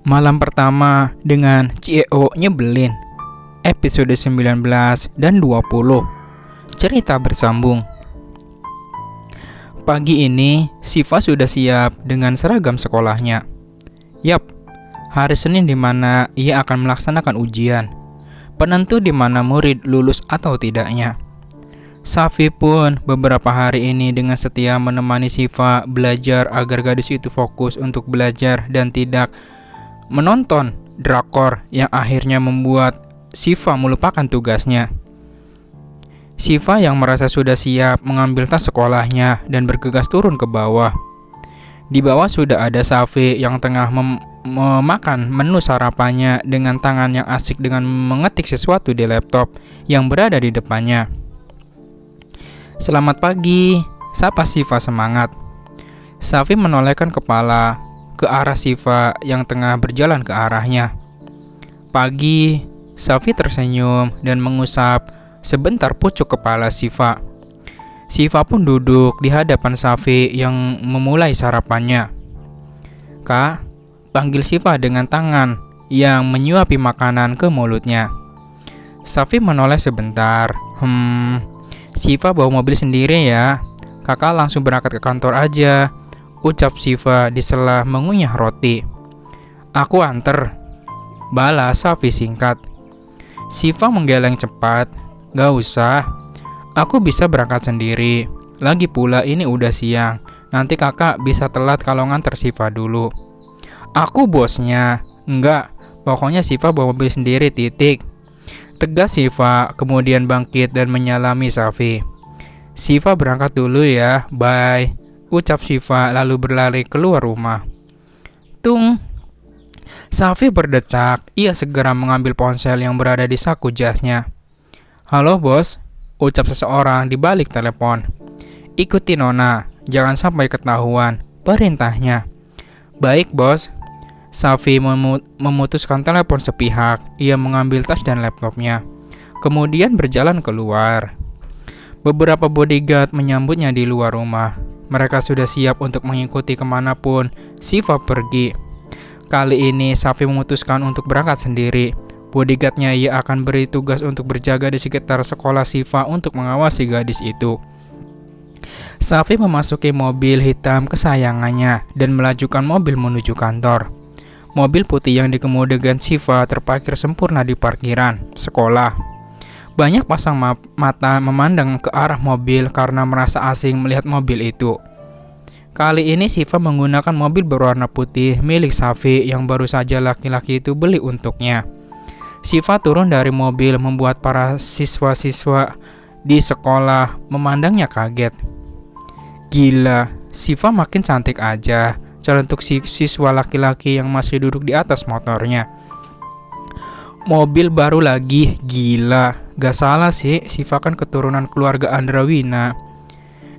Malam pertama dengan CEO nyebelin. Episode 19 dan 20. Cerita bersambung. Pagi ini, Siva sudah siap dengan seragam sekolahnya. Yap, hari Senin di mana ia akan melaksanakan ujian. Penentu di mana murid lulus atau tidaknya. Safi pun beberapa hari ini dengan setia menemani Siva belajar agar gadis itu fokus untuk belajar dan tidak menonton drakor yang akhirnya membuat Siva melupakan tugasnya. Siva yang merasa sudah siap mengambil tas sekolahnya dan bergegas turun ke bawah. Di bawah sudah ada Safi yang tengah memakan menu sarapannya dengan tangan yang asik dengan mengetik sesuatu di laptop yang berada di depannya. Selamat pagi, sapa Siva semangat. Safi menolehkan kepala ke arah Siva yang tengah berjalan ke arahnya. Pagi, Safi tersenyum dan mengusap sebentar pucuk kepala Siva. Siva pun duduk di hadapan Safi yang memulai sarapannya. Kak, panggil Siva dengan tangan yang menyuapi makanan ke mulutnya. Safi menoleh sebentar. Siva bawa mobil sendiri ya. Kakak langsung berangkat ke kantor aja, ucap Siva di sela mengunyah roti. Aku anter, balas Safi singkat. Siva menggeleng cepat. Gak usah, aku bisa berangkat sendiri. Lagi pula ini udah siang. Nanti kakak bisa telat kalau nganter Siva dulu. Aku bosnya. Enggak, pokoknya Siva bawa mobil sendiri titik. Tegas Siva kemudian bangkit dan menyalami Safi. Siva berangkat dulu ya, bye, ucap Siva lalu berlari keluar rumah. Tung. Safi berdecak. Ia segera mengambil ponsel yang berada di saku jasnya. Halo bos, ucap seseorang di balik telepon. Ikuti Nona, jangan sampai ketahuan, perintahnya. Baik bos. Safi memutuskan telepon sepihak. Ia mengambil tas dan laptopnya, kemudian berjalan keluar. Beberapa bodyguard menyambutnya di luar rumah. Mereka sudah siap untuk mengikuti kemanapun Siva pergi. Kali ini Safi memutuskan untuk berangkat sendiri. Bodyguardnya ia akan beri tugas untuk berjaga di sekitar sekolah Siva untuk mengawasi gadis itu. Safi memasuki mobil hitam kesayangannya dan melajukan mobil menuju kantor. Mobil putih yang dikemudikan Siva terparkir sempurna di parkiran sekolah. Banyak pasang mata memandang ke arah mobil karena merasa asing melihat mobil itu. Kali ini Siva menggunakan mobil berwarna putih milik Safi yang baru saja laki-laki itu beli untuknya. Siva turun dari mobil membuat para siswa-siswa di sekolah memandangnya kaget. Gila, Siva makin cantik aja, celentuk siswa laki-laki yang masih duduk di atas motornya. Mobil baru lagi, gila. Gak salah sih, Siva kan keturunan keluarga Andrawina.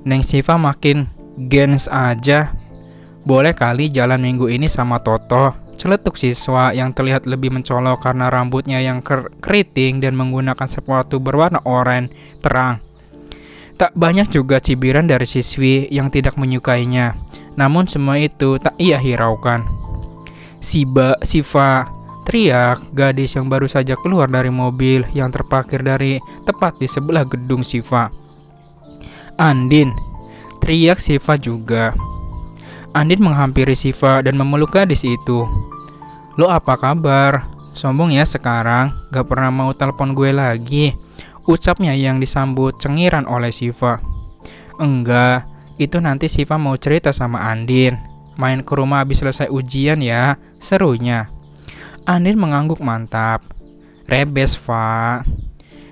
Neng Siva makin gens aja. Boleh kali jalan minggu ini sama Toto, celetuk siswa yang terlihat lebih mencolok karena rambutnya yang keriting dan menggunakan sepatu berwarna oranye terang. Tak banyak juga cibiran dari siswi yang tidak menyukainya. Namun semua itu tak ia hiraukan. Siva, teriak gadis yang baru saja keluar dari mobil yang terparkir dari tepat di sebelah gedung Siva. Andin, teriak Siva juga. Andin menghampiri Siva dan memeluk gadis itu. Lo apa kabar? Sombong ya sekarang, gak pernah mau telepon gue lagi, ucapnya yang disambut cengiran oleh Siva. Enggak, itu nanti Siva mau cerita sama Andin. Main ke rumah habis selesai ujian ya, serunya. Andin mengangguk mantap. Rebes, Fa.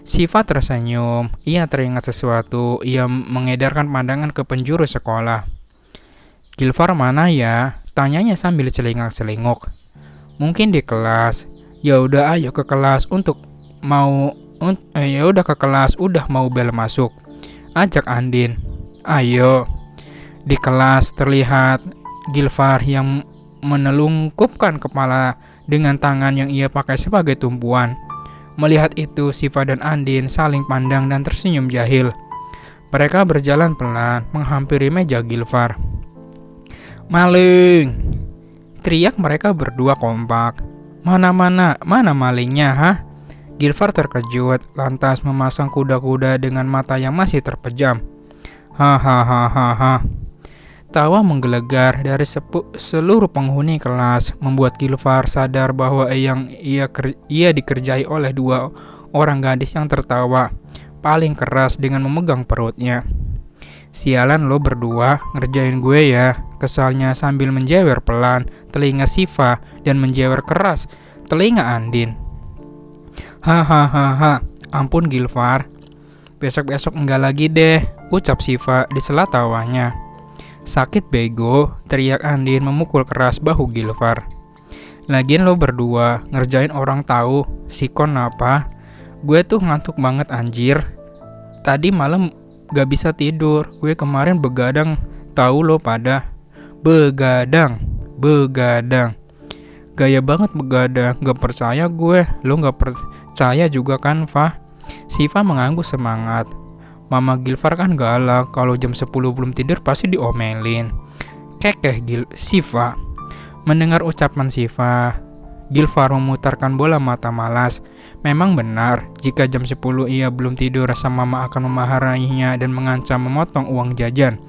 Siva tersenyum. Ia teringat sesuatu. Ia mengedarkan pandangan ke penjuru sekolah. Gilfar mana ya? Tanyanya sambil celingak-celinguk. Mungkin di kelas. Ya udah ayo ke kelas ke kelas udah mau bel masuk, ajak Andin. Ayo. Di kelas terlihat Gilfar yang menelungkupkan kepala dengan tangan yang ia pakai sebagai tumpuan. Melihat itu, Siva dan Andin saling pandang dan tersenyum jahil. Mereka berjalan pelan menghampiri meja Gilfar. "Maling!" teriak mereka berdua kompak. Mana malingnya, hah?" Gilfar terkejut, lantas memasang kuda-kuda dengan mata yang masih terpejam. Hahaha. Tawa menggelegar dari seluruh penghuni kelas, membuat Gilfar sadar bahwa ia dikerjai oleh dua orang gadis yang tertawa paling keras dengan memegang perutnya. "Sialan lo berdua, ngerjain gue ya," kesalnya sambil menjewer pelan telinga Siva dan menjewer keras telinga Andin. Hahaha, ampun Gilfar. "Besok-besok enggak lagi deh," ucap Siva di sela tawanya. "Sakit bego," teriak Andin memukul keras bahu Gilfar. "Lagian lo berdua ngerjain orang tahu, sikon apa? Gue tuh ngantuk banget anjir. Tadi malam gak bisa tidur, gue kemarin begadang tahu lo pada." Begadang. Gaya banget begadang, gak percaya gue. Lo gak percaya juga kan, Fah? Siva mengangguk semangat. Mama Gilfar kan galak, kalau jam 10 belum tidur pasti diomelin. Kekeh Siva. Mendengar ucapan Siva, Gilfar memutarkan bola mata malas. Memang benar, jika jam 10 ia belum tidur, sang mama akan memarahinya dan mengancam memotong uang jajan.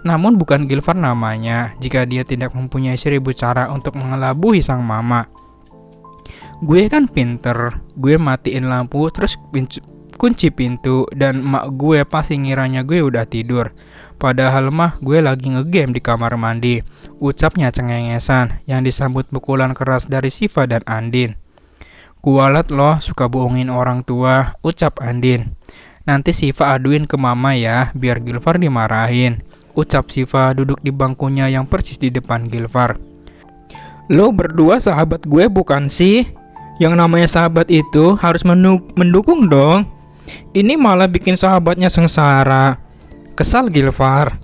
Namun bukan Gilfar namanya jika dia tidak mempunyai 1000 cara untuk mengelabui sang mama. Gue kan pinter, gue matiin lampu terus kunci pintu dan mak gue pasti ngiranya gue udah tidur. Padahal mah gue lagi ngegame di kamar mandi, ucapnya cengengesan yang disambut pukulan keras dari Siva dan Andin. "Kualat loh suka bohongin orang tua," ucap Andin. "Nanti Siva aduin ke mama ya, biar Gilfar dimarahin," ucap Siva duduk di bangkunya yang persis di depan Gilfar. "Lo berdua sahabat gue bukan sih? Yang namanya sahabat itu harus mendukung dong. Ini malah bikin sahabatnya sengsara," kesal Gilfar.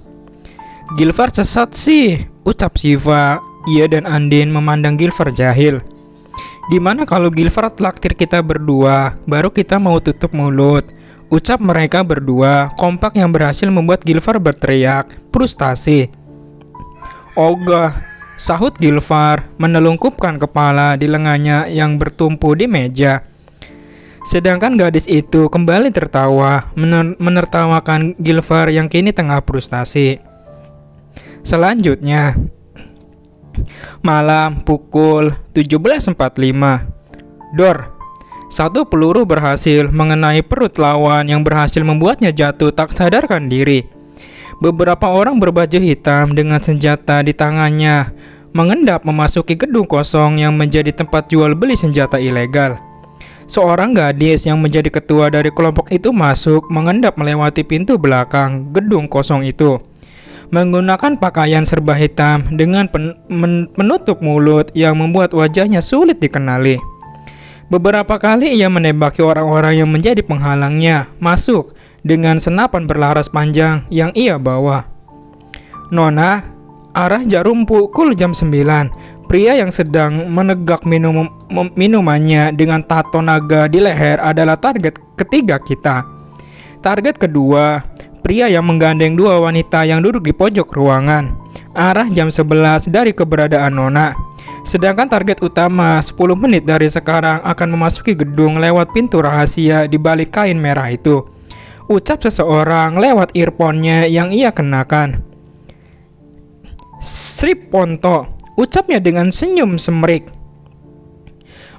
"Gilfar sesat sih," ucap Siva. Ia dan Andin memandang Gilfar jahil. "Dimana kalau Gilfar traktir kita berdua, baru kita mau tutup mulut," ucap mereka berdua kompak yang berhasil membuat Gilfar berteriak frustasi. "Ogah," sahut Gilfar menelungkupkan kepala di lengannya yang bertumpu di meja. Sedangkan gadis itu kembali tertawa, menertawakan Gilfar yang kini tengah frustasi. Selanjutnya, malam pukul 17.45. Dor. Satu peluru berhasil mengenai perut lawan yang berhasil membuatnya jatuh tak sadarkan diri. Beberapa orang berbaju hitam dengan senjata di tangannya mengendap memasuki gedung kosong yang menjadi tempat jual beli senjata ilegal. Seorang gadis yang menjadi ketua dari kelompok itu masuk mengendap melewati pintu belakang gedung kosong itu. Menggunakan pakaian serba hitam dengan penutup mulut yang membuat wajahnya sulit dikenali. Beberapa kali ia menembaki orang-orang yang menjadi penghalangnya masuk dengan senapan berlaras panjang yang ia bawa. "Nona, arah jarum pukul jam 9. Pria yang sedang menegak minumannya dengan tato naga di leher adalah target ketiga kita. Target kedua, pria yang menggandeng dua wanita yang duduk di pojok ruangan. Arah jam 11 dari keberadaan Nona. Sedangkan target utama 10 menit dari sekarang akan memasuki gedung lewat pintu rahasia di balik kain merah itu," ucap seseorang lewat earphone-nya yang ia kenakan. "Srip Ponto," ucapnya dengan senyum semerik.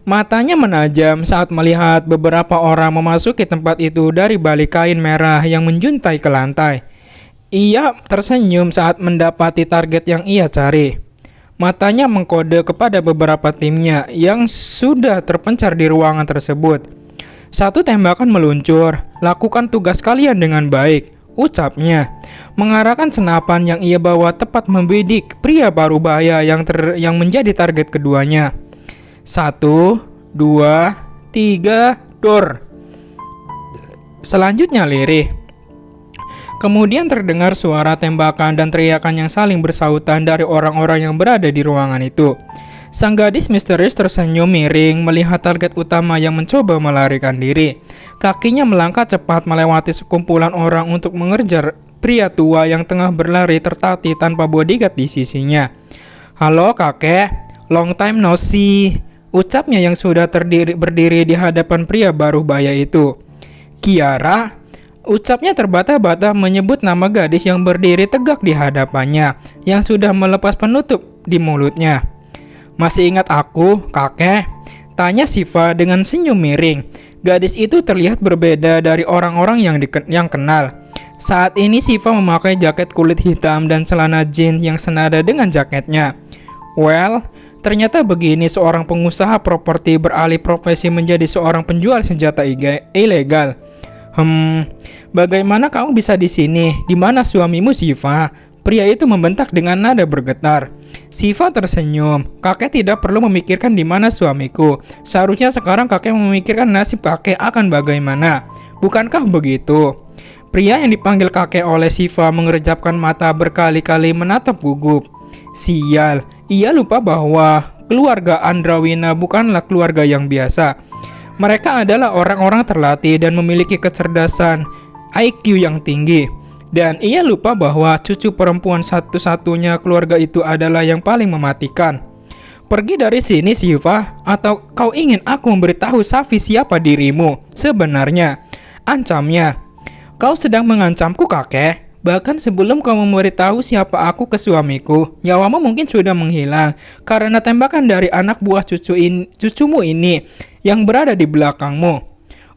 Matanya menajam saat melihat beberapa orang memasuki tempat itu dari balik kain merah yang menjuntai ke lantai. Ia tersenyum saat mendapati target yang ia cari. Matanya mengkode kepada beberapa timnya yang sudah terpencar di ruangan tersebut. "Satu tembakan meluncur, lakukan tugas kalian dengan baik," ucapnya, mengarahkan senapan yang ia bawa tepat membidik pria parubaya yang menjadi target keduanya. 1, 2, 3, dor. Selanjutnya lirih. Kemudian terdengar suara tembakan dan teriakan yang saling bersautan dari orang-orang yang berada di ruangan itu. Sang gadis misterius tersenyum miring melihat target utama yang mencoba melarikan diri. Kakinya melangkah cepat melewati sekumpulan orang untuk mengejar pria tua yang tengah berlari tertatih tanpa bodyguard di sisinya. "Halo kakek, long time no see," ucapnya yang sudah berdiri di hadapan pria baru baya itu. "Kiara," ucapnya terbata-bata menyebut nama gadis yang berdiri tegak di hadapannya, yang sudah melepas penutup di mulutnya. "Masih ingat aku, kakek?" tanya Siva dengan senyum miring. Gadis itu terlihat berbeda dari orang-orang yang kenal. Saat ini Siva memakai jaket kulit hitam dan celana jeans yang senada dengan jaketnya. "Well, ternyata begini seorang pengusaha properti beralih profesi menjadi seorang penjual senjata ilegal. Bagaimana kamu bisa di sini? Di mana suamimu, Siva?" Pria itu membentak dengan nada bergetar. Siva tersenyum. "Kakek tidak perlu memikirkan di mana suamiku. Seharusnya sekarang kakek memikirkan nasib kakek akan bagaimana. Bukankah begitu?" Pria yang dipanggil kakek oleh Siva mengerjapkan mata berkali-kali menatap gugup. Sial, ia lupa bahwa keluarga Andrawina bukanlah keluarga yang biasa. Mereka adalah orang-orang terlatih dan memiliki kecerdasan IQ yang tinggi. Dan ia lupa bahwa cucu perempuan satu-satunya keluarga itu adalah yang paling mematikan. "Pergi dari sini, Siva, atau kau ingin aku memberitahu Safi siapa dirimu sebenarnya?" ancamnya. "Kau sedang mengancamku, kakek. Bahkan sebelum kau memberitahu siapa aku ke suamiku, nyawamu mungkin sudah menghilang karena tembakan dari anak buah cucumu ini yang berada di belakangmu."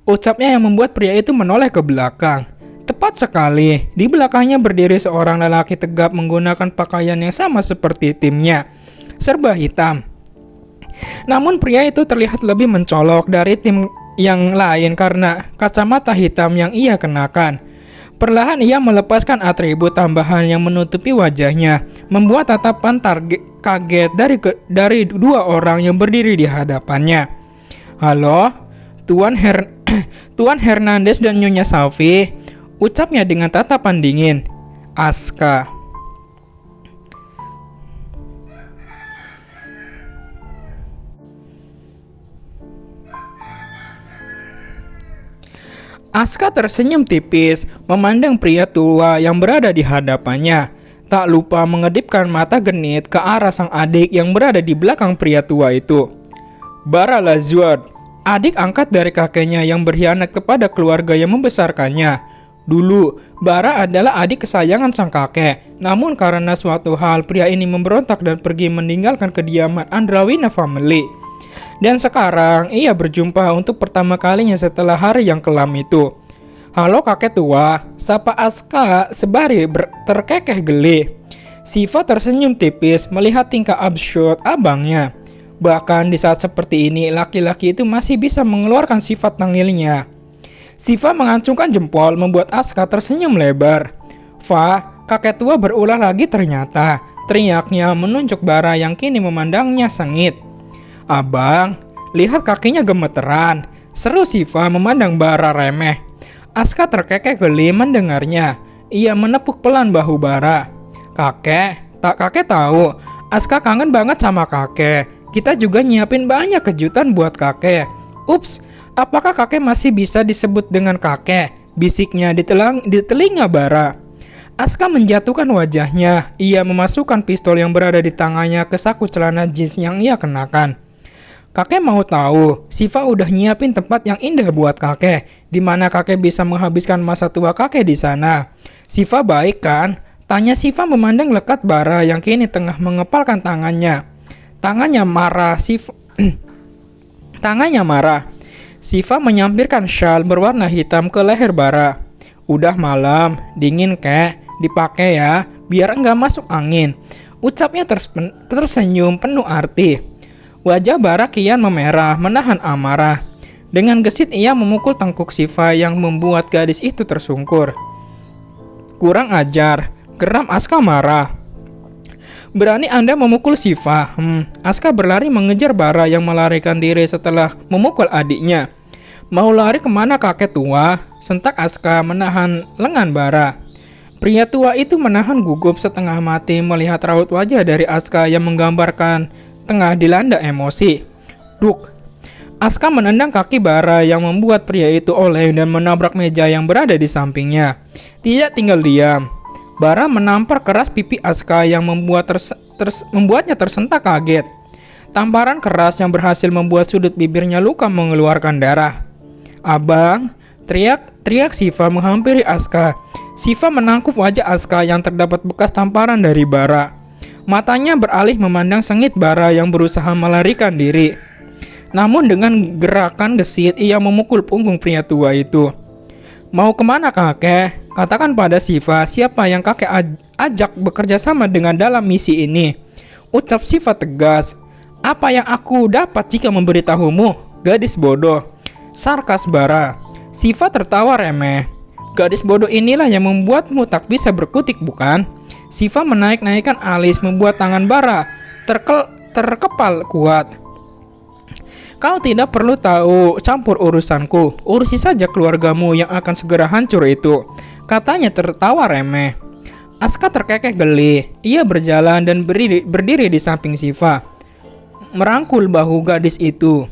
Ucapnya yang membuat pria itu menoleh ke belakang. Tepat sekali, di belakangnya berdiri seorang lelaki tegap menggunakan pakaian yang sama seperti timnya, serba hitam. Namun pria itu terlihat lebih mencolok dari tim yang lain karena kacamata hitam yang ia kenakan. Perlahan ia melepaskan atribut tambahan yang menutupi wajahnya, membuat tatapan kaget dari dua orang yang berdiri di hadapannya. "Halo, Tuan Hernandez dan Nyonya Safi," ucapnya dengan tatapan dingin. "Aska." Aska tersenyum tipis, memandang pria tua yang berada di hadapannya. Tak lupa mengedipkan mata genit ke arah sang adik yang berada di belakang pria tua itu. "Bara Lazuard," adik angkat dari kakeknya yang berkhianat kepada keluarga yang membesarkannya. Dulu, Bara adalah adik kesayangan sang kakek. Namun karena suatu hal, pria ini memberontak dan pergi meninggalkan kediaman Andrawina family. Dan sekarang, ia berjumpa untuk pertama kalinya setelah hari yang kelam itu. "Halo kakek tua," sapa Aska sebari terkekeh geli. Siva tersenyum tipis melihat tingkah absurd abangnya. Bahkan di saat seperti ini, laki-laki itu masih bisa mengeluarkan sifat tangilnya. Siva mengacungkan jempol membuat Aska tersenyum lebar. Kakek tua berulah lagi ternyata," teriaknya menunjuk Bara yang kini memandangnya sengit. "Abang, lihat kakinya gemeteran," seru Siva memandang Bara remeh. Aska terkekeh geli mendengarnya. Ia menepuk pelan bahu Bara. Kakek tahu, Aska kangen banget sama kakek. Kita juga nyiapin banyak kejutan buat kakek." "Ups, apakah kakek masih bisa disebut dengan kakek?" bisiknya di telinga Bara. Aska menjatuhkan wajahnya. Ia memasukkan pistol yang berada di tangannya ke saku celana jeans yang ia kenakan. "Kakek mau tahu, Siva udah nyiapin tempat yang indah buat kakek, di mana kakek bisa menghabiskan masa tua kakek di sana. Siva baik kan?" tanya Siva memandang lekat Bara yang kini tengah mengepalkan tangannya. Tangannya marah. Siva menyampirkan syal berwarna hitam ke leher Bara. "Udah malam, dingin kek, dipakai ya, biar enggak masuk angin," ucapnya tersenyum penuh arti. Wajah Bara kian memerah menahan amarah. Dengan gesit ia memukul tengkuk Siva yang membuat gadis itu tersungkur. "Kurang ajar," geram Aska marah. "Berani Anda memukul Siva?" Aska berlari mengejar Bara yang melarikan diri setelah memukul adiknya. "Mau lari kemana kakek tua?" sentak Aska menahan lengan Bara. Pria tua itu menahan gugup setengah mati melihat raut wajah dari Aska yang menggambarkan tengah dilanda emosi. Duk! Aska menendang kaki Bara yang membuat pria itu oleng dan menabrak meja yang berada di sampingnya. Tidak tinggal diam. Bara menampar keras pipi Aska yang membuatnya tersentak kaget. Tamparan keras yang berhasil membuat sudut bibirnya luka mengeluarkan darah. "Abang!" teriak Siva menghampiri Aska. Siva menangkup wajah Aska yang terdapat bekas tamparan dari Bara. Matanya beralih memandang sengit Bara yang berusaha melarikan diri. Namun dengan gerakan gesit ia memukul punggung pria tua itu. "Mau kemana kakek? Katakan pada Siva siapa yang kakek ajak bekerja sama dengan dalam misi ini," ucap Siva tegas. "Apa yang aku dapat jika memberitahumu, gadis bodoh?" sarkas Bara. Siva tertawa remeh. "Gadis bodoh inilah yang membuatmu tak bisa berkutik, bukan?" Siva menaik-naikkan alis membuat tangan Bara terkepal kuat. "Kau tidak perlu tahu campur urusanku. Urusi saja keluargamu yang akan segera hancur itu," katanya tertawa remeh. Aska terkekeh geli. Ia berjalan dan berdiri di samping Siva, merangkul bahu gadis itu.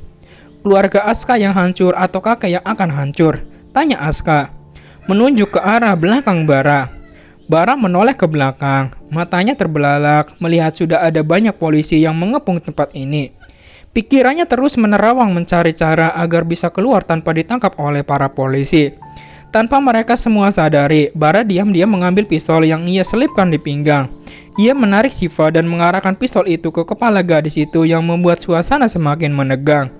"Keluarga Aska yang hancur atau kakek yang akan hancur?" tanya Aska, menunjuk ke arah belakang Bara. Bara menoleh ke belakang, matanya terbelalak melihat sudah ada banyak polisi yang mengepung tempat ini. Pikirannya terus menerawang mencari cara agar bisa keluar tanpa ditangkap oleh para polisi. Tanpa mereka semua sadari, Bara diam-diam mengambil pistol yang ia selipkan di pinggang. Ia menarik Siva dan mengarahkan pistol itu ke kepala gadis itu yang membuat suasana semakin menegang.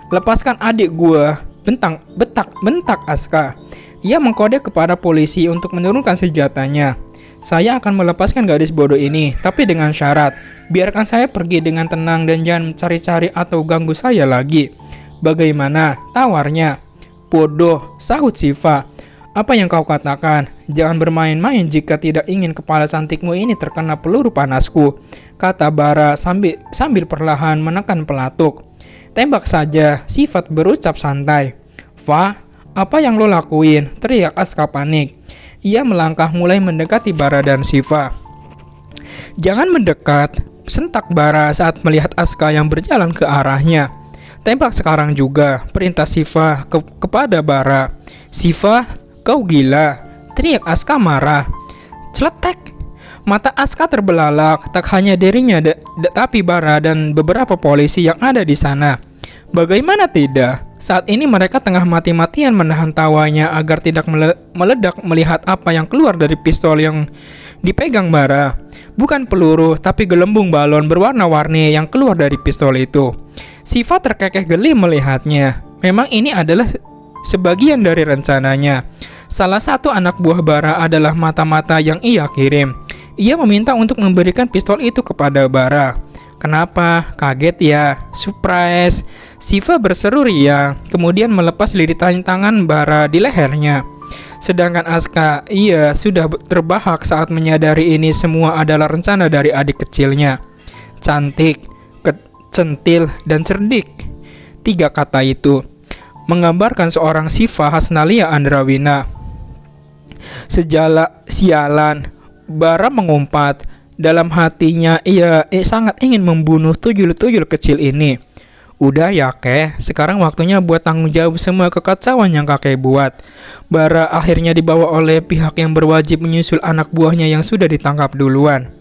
"Lepaskan adik gua!" bentak Aska. Ia mengkode kepada polisi untuk menurunkan senjatanya. "Saya akan melepaskan gadis bodoh ini, tapi dengan syarat. Biarkan saya pergi dengan tenang dan jangan mencari-cari atau ganggu saya lagi. Bagaimana tawarnya?" "Bodoh," sahut Siva. "Apa yang kau katakan? Jangan bermain-main jika tidak ingin kepala cantikmu ini terkena peluru panasku," kata Bara sambil perlahan menekan pelatuk. "Tembak saja," Sifat berucap santai. "Fa, apa yang lo lakuin?" teriak Aska panik. Ia melangkah mulai mendekati Bara dan Siva. "Jangan mendekat," sentak Bara saat melihat Aska yang berjalan ke arahnya. "Tembak sekarang juga," perintah Siva kepada Bara. "Siva, kau gila," teriak Aska marah. Celetek. Mata Aska terbelalak, tak hanya dirinya tapi Bara dan beberapa polisi yang ada di sana. Bagaimana tidak? Saat ini mereka tengah mati-matian menahan tawanya agar tidak meledak melihat apa yang keluar dari pistol yang dipegang Bara. Bukan peluru, tapi gelembung balon berwarna-warni yang keluar dari pistol itu. Siva terkekeh geli melihatnya. Memang ini adalah sebagian dari rencananya. Salah satu anak buah Bara adalah mata-mata yang ia kirim. Ia meminta untuk memberikan pistol itu kepada Bara. "Kenapa? Kaget ya? Surprise!" Siva berseru ria, kemudian melepas liritan tangan Bara di lehernya. Sedangkan Aska, ia sudah terbahak saat menyadari ini semua adalah rencana dari adik kecilnya. Cantik, centil, dan cerdik. 3 kata itu menggambarkan seorang Siva Hasnalia Andrawina. Sialan, Bara mengumpat. Dalam hatinya ia sangat ingin membunuh tuyul-tuyul kecil ini. "Udah ya kek, sekarang waktunya buat tanggung jawab semua kekacauan yang kakek buat." Bara akhirnya dibawa oleh pihak yang berwajib menyusul anak buahnya yang sudah ditangkap duluan.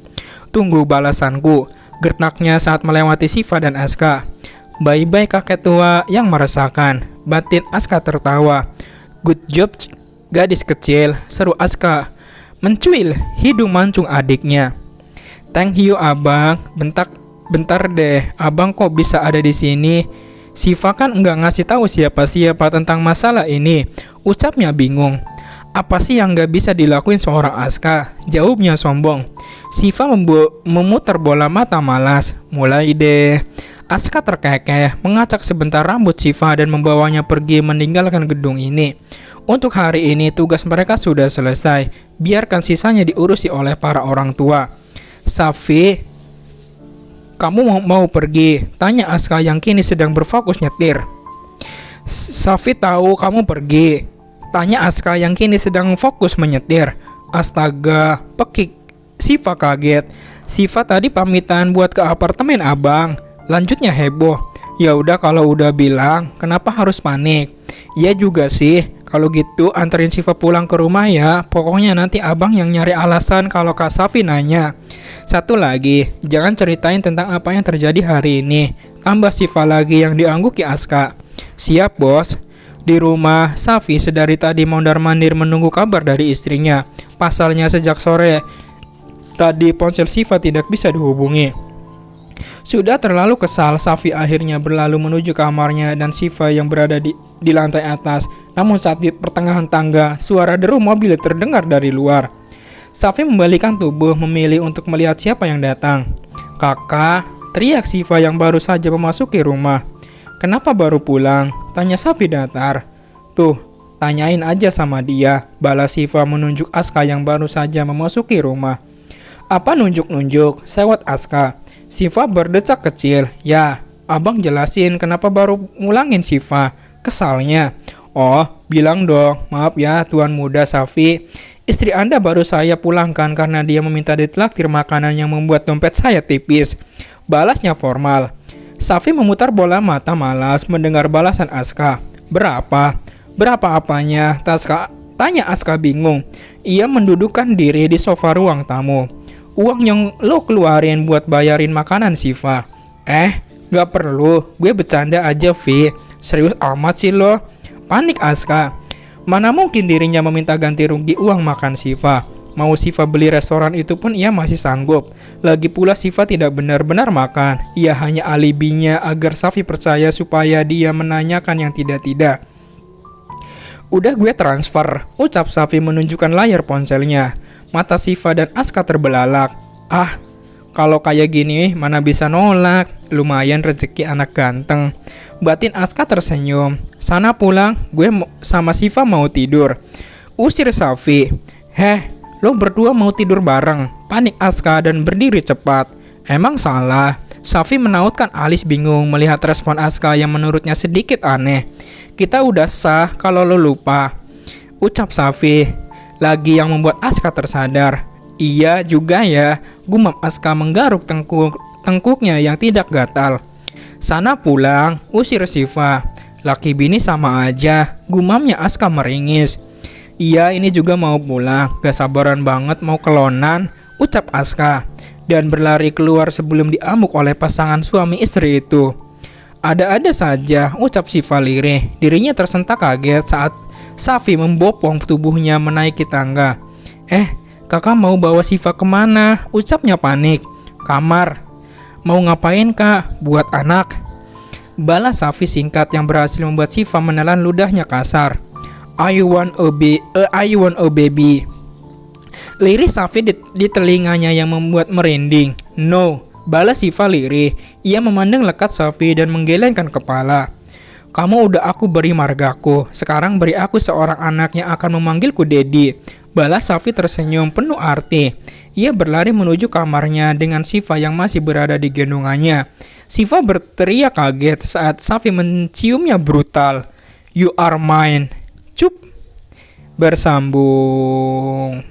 "Tunggu balasanku," gertaknya saat melewati Siva dan Aska. "Bye-bye kakek tua yang meresahkan," batin Aska tertawa. "Good job gadis kecil," seru Aska mencuil hidung mancung adiknya. "Thank you abang," bentar deh, abang kok bisa ada di sini? Siva kan enggak ngasih tahu siapa-siapa tentang masalah ini, ucapnya bingung. "Apa sih yang gak bisa dilakuin seorang Aska?" jawabnya sombong. Siva memutar bola mata malas. "Mulai deh." Aska terkekeh, mengacak sebentar rambut Siva dan membawanya pergi meninggalkan gedung ini. Untuk hari ini tugas mereka sudah selesai, biarkan sisanya diurusi oleh para orang tua. "Safi, kamu mau pergi?" tanya Aska yang kini sedang berfokus nyetir. "Safi tahu kamu pergi?" tanya Aska yang kini sedang fokus menyetir. "Astaga," pekik Siva kaget. "Siva tadi pamitan buat ke apartemen abang. Lanjutnya heboh. Ya udah kalau udah bilang, kenapa harus panik? Ya juga sih, kalau gitu anterin Siva pulang ke rumah ya. Pokoknya nanti abang yang nyari alasan kalau Kak Safi nanya. Satu lagi, jangan ceritain tentang apa yang terjadi hari ini. Tambah Siva lagi yang diangguki Aska. Siap bos. Di rumah, Safi sedari tadi mondar-mandir menunggu kabar dari istrinya. Pasalnya sejak sore tadi ponsel Siva tidak bisa dihubungi. Sudah terlalu kesal, Safi akhirnya berlalu menuju kamarnya dan Siva yang berada di lantai atas. Namun saat di pertengahan tangga, suara deru mobil terdengar dari luar. Safi membalikkan tubuh memilih untuk melihat siapa yang datang. Kakak, teriak Siva yang baru saja memasuki rumah. Kenapa baru pulang? Tanya Safi datar. Tuh, tanyain aja sama dia, balas Siva menunjuk Aska yang baru saja memasuki rumah. Apa nunjuk-nunjuk? Sewot Aska. Siva berdecak kecil. Ya, abang jelasin kenapa baru ngulangin Siva. Kesalnya. Oh, bilang dong. Maaf ya tuan muda Safi. Istri Anda baru saya pulangkan karena dia meminta ditraktir makanan yang membuat dompet saya tipis. Balasnya formal. Safi memutar bola mata malas mendengar balasan Aska. Berapa? Berapa apanya? Tanya Aska bingung. Ia mendudukkan diri di sofa ruang tamu. Uang yang lo keluarin buat bayarin makanan Siva. Gak perlu, gue bercanda aja Vi. Serius amat sih lo. Panik Aska. Mana mungkin dirinya meminta ganti rugi uang makan Siva. Mau Siva beli restoran itu pun ia masih sanggup. Lagi pula Siva tidak benar-benar makan. Ia hanya alibinya agar Safi percaya supaya dia menanyakan yang tidak-tidak. Udah gue transfer, ucap Safi menunjukkan layar ponselnya. Mata Siva dan Aska terbelalak. Kalau kayak gini mana bisa nolak. Lumayan rezeki anak ganteng. Batin Aska tersenyum. Sana pulang, gue sama Siva mau tidur. Usir Safi. Lo berdua mau tidur bareng? Panik Aska dan berdiri cepat. Emang salah? Safi menautkan alis bingung melihat respon Aska yang menurutnya sedikit aneh. Kita udah sah kalau lo lupa, ucap Safi. Lagi yang membuat Aska tersadar. Iya juga ya, gumam Aska menggaruk tengkuknya yang tidak gatal. Sana pulang, usir Siva. Laki bini sama aja, gumamnya Aska meringis. Iya ini juga mau pulang, gak sabaran banget mau kelonan, ucap Aska. Dan berlari keluar sebelum diamuk oleh pasangan suami istri itu. Ada-ada saja, ucap Siva lirih. Dirinya tersentak kaget saat Safi membopong tubuhnya menaiki tangga. Kakak mau bawa Siva kemana? Ucapnya panik. Kamar. Mau ngapain kak? Buat anak. Balas Safi singkat yang berhasil membuat Siva menelan ludahnya kasar. I want a baby. Lirih Safi di telinganya yang membuat merinding. No, balas Siva lirih. Ia memandang lekat Safi dan menggelengkan kepala. Kamu udah aku beri margaku, sekarang beri aku seorang anak yang akan memanggilku Dedi. Balas Safi tersenyum penuh arti. Ia berlari menuju kamarnya dengan Siva yang masih berada di gendongannya. Siva berteriak kaget saat Safi menciumnya brutal. You are mine. Cup. Bersambung.